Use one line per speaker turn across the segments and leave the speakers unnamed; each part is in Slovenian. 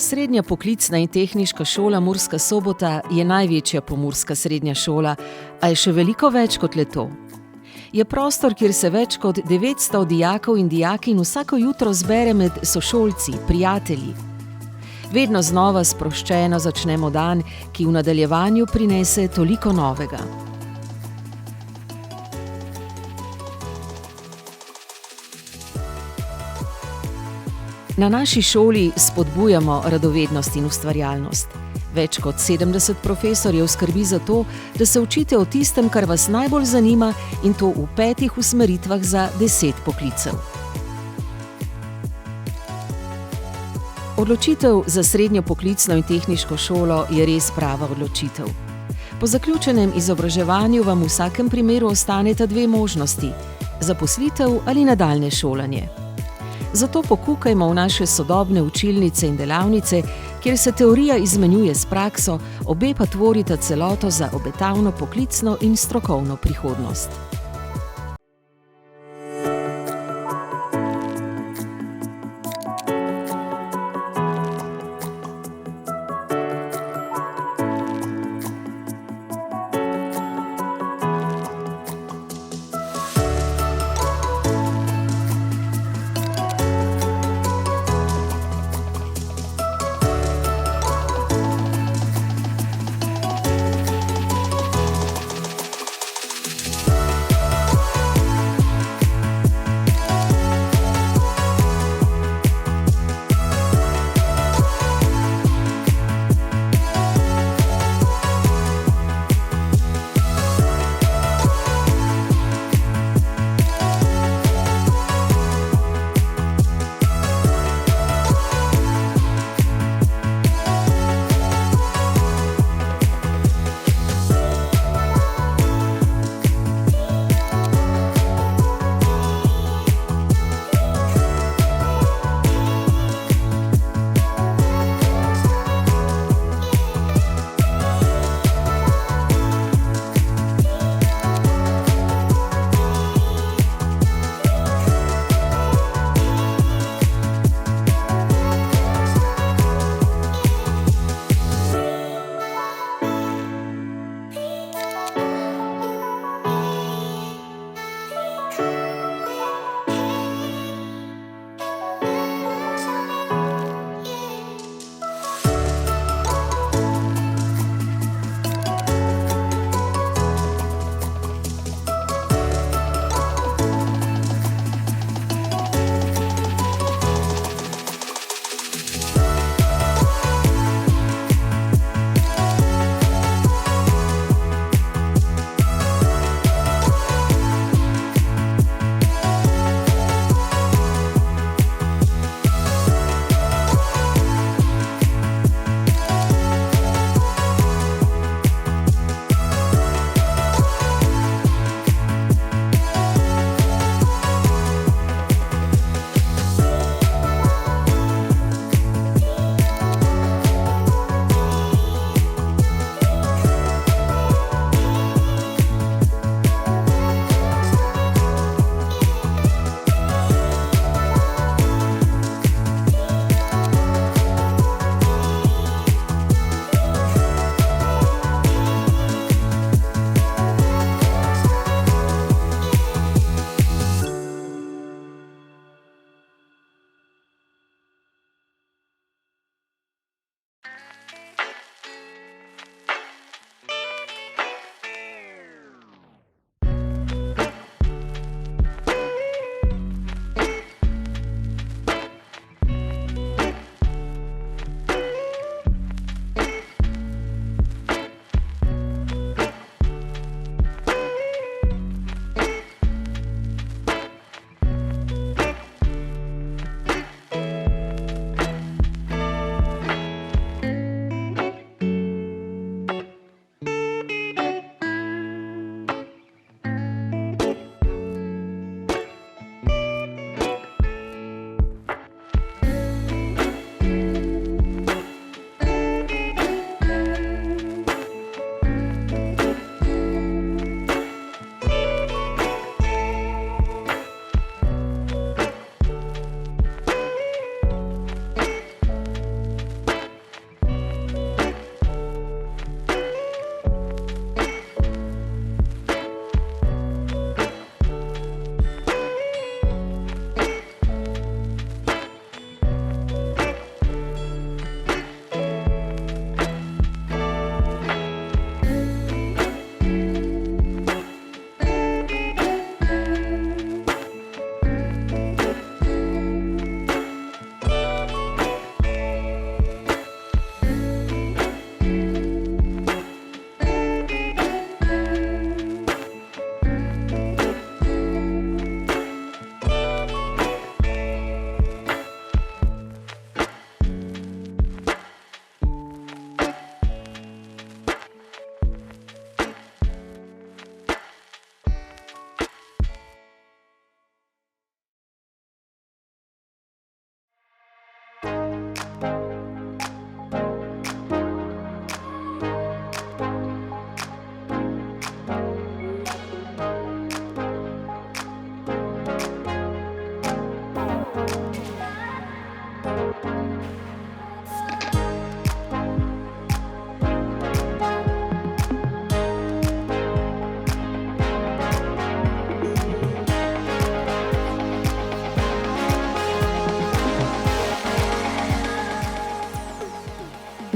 Srednja poklicna in tehniška šola Murska Sobota je največja pomurska srednja šola, a je še veliko več kot le to. Je prostor, kjer se več kot 900 dijakov in dijakinj vsako jutro zbere med sošolci, prijatelji. Vedno znova sproščeno začnemo dan, ki v nadaljevanju prinese toliko novega. Na naši šoli spodbujamo radovednost in ustvarjalnost. Več kot 70 profesorjev skrbi za to, da se učite o tistem, kar vas najbolj zanima, in to v 5 usmeritvah za 10 poklicev. Odločitev za srednjo poklicno in tehniško šolo je res prava odločitev. Po zaključenem izobraževanju vam v vsakem primeru ostaneta 2 možnosti: zaposlitev ali nadaljnje šolanje. Zato pokukajmo v naše sodobne učilnice in delavnice, kjer se teorija izmenjuje s prakso, obe pa tvorita celoto za obetavno poklicno in strokovno prihodnost.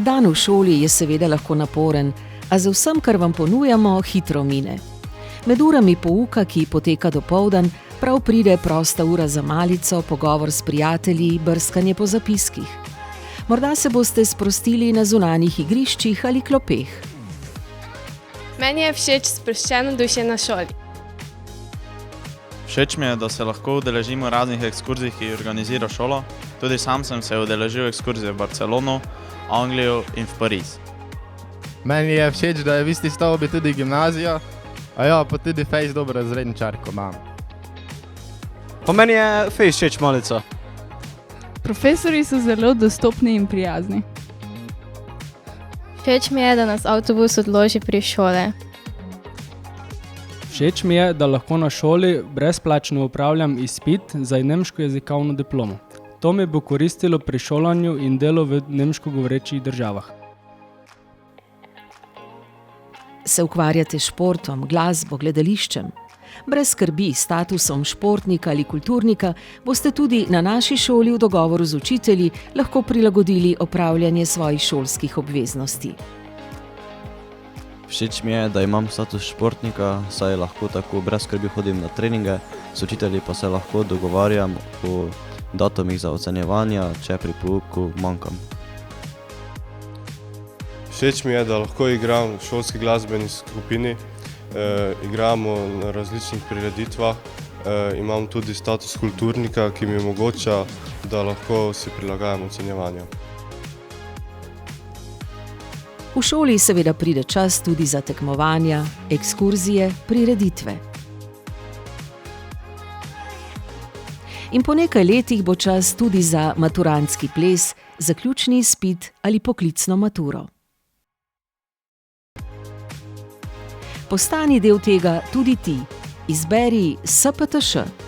Dan v šoli je seveda lahko naporen, a za vsem, kar vam ponujamo, hitro mine. Med urami pouka, ki poteka dopoldan, prav pride prosta ura za malico, pogovor s prijatelji, brskanje po zapiskih. Morda se boste sprostili na zunanjih igriščih ali klopeh.
Meni je všeč sproščeno dušje na šoli.
Všeč mi je, da se lahko udeležimo raznih ekskurzij, ki jih organizira šola. Tudi sam sem se udeležil ekskurzije v Barcelono, Anglijo in v Pariz.
Meni je všeč, da je v isti stavbi tudi gimnazija, a ja, pa tudi fejst dobro razredničarko imam.
Pa meni je fejst všeč malica.
Profesorji so zelo dostopni in prijazni.
Všeč mi je, da nas avtobus odloži pri šole.
Všeč mi je, da lahko na šoli brezplačno opravljam izpit za nemško jezikovno diplomo. To mi bo koristilo pri šolanju in delu v nemško govorečih državah.
Se ukvarjate s športom, glasbo, gledališčem? Brez skrbi s statusom športnika ali kulturnika boste tudi na naši šoli v dogovoru z učitelji lahko prilagodili opravljanje svojih šolskih obveznosti.
Všeč mi je, da imam status športnika, saj lahko tako brez skrbi hodim na treninge, s učitelji pa se lahko dogovarjam o datumih za ocenjevanja, če pri pouku manjkam.
Všeč mi je, da lahko igram v šolski glasbeni skupini, igramo na različnih prireditvah, imam tudi status kulturnika, ki mi omogoča, da lahko si prilagajam ocenjevanju.
V šoli seveda pride čas tudi za tekmovanja, ekskurzije, prireditve. In po nekaj letih bo čas tudi za maturantski ples, zaključni izpit ali poklicno maturo. Postani del tega tudi ti. Izberi SPTŠ.